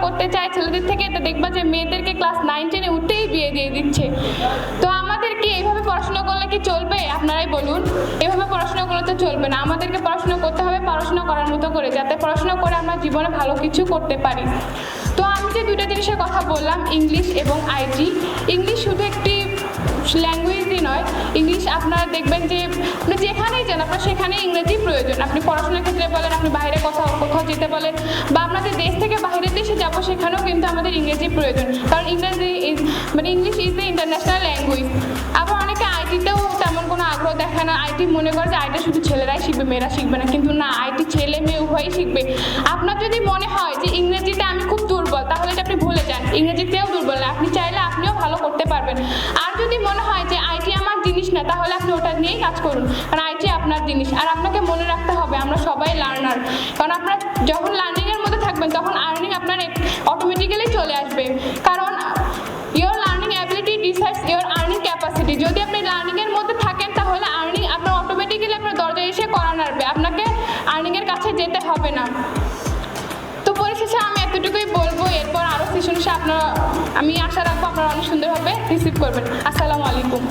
করতে চায় ছেলেদের থেকে, তো দেখবা যে মেয়েদেরকে ক্লাস 9-10-এ উঠতেই বিয়ে দিয়ে দিচ্ছে। তো আমাদের কি এইভাবে পড়াশোনা করলে কি চলবে? আপনারাই বলুন। এভাবে পড়াশোনা করলে তো চলবে না। আমাদেরকে পড়াশোনা করতে হবে পড়াশোনা করার মতো করে, যাতে পড়াশোনা করে আমরা জীবনে ভালো কিছু করতে পারি। তো আমি যে দুইটা জিনিসের কথা বললাম, ইংলিশ এবং আইটি, ইংলিশ শুধু একটি ল্যাঙ্গুয়েজই নয়, ইংলিশ আপনারা দেখবেন যে আপনি যেখানেই যান আপনার সেখানেই ইংরেজি প্রয়োজন। আপনি পড়াশোনার ক্ষেত্রে বলেন, আপনি বাইরে কোথাও যেতে বলেন, বা আপনাদের দেশ থেকে বাইরের দেশে যাবো, সেখানেও কিন্তু আমাদের ইংরেজি প্রয়োজন, কারণ ইংরেজি English is the international language. আবার অনেকে আইটিতেও তেমন কোনো আগ্রহ দেখায় না, আইটি মনে করে যে আইটি শুধু ছেলেরাই শিখবে, মেয়েরা শিখবে না, কিন্তু না, আইটি ছেলে মেয়ে উভয়ই শিখবে। আপনার যদি মনে হয় যে ইংরেজিতে আমি খুব দুর্বল, তাহলে এটা আপনি ভুলে যান, ইংরেজিতেও দুর্বল না, আপনি চাইলে আপনিও ভালো করতে পারবেন। আর যদি মনে হয় যে আইটি আমার জিনিস না, তাহলে আপনি ওটা নিয়েই কাজ করুন, কারণ আইটি আপনার জিনিস। আর আপনাকে মনে রাখতে হবে আমরা সবাই লার্নার, কারণ আপনার যখন লার্নিংয়ের মধ্যে থাকবেন তখন আর্নিং আপনার অটোমেটিক্যালি চলে আসবে, কারণ your learning ability decides your earning capacity. যদি আপনি লার্নিংয়ের মধ্যে থাকেন তাহলে আর্নিং আপনার অটোমেটিক্যালি আপনার দরজায় এসে করা নাড়বে, আপনাকে আর্নিংয়ের কাছে যেতে হবে না। তো পরিশেষে আমি এতটুকুই বলবো, এরপর আরও সেশন আমি আশা রাখবো আপনারা অনেক সুন্দরভাবে রিসিভ করবেন। আসসালামু আলাইকুম।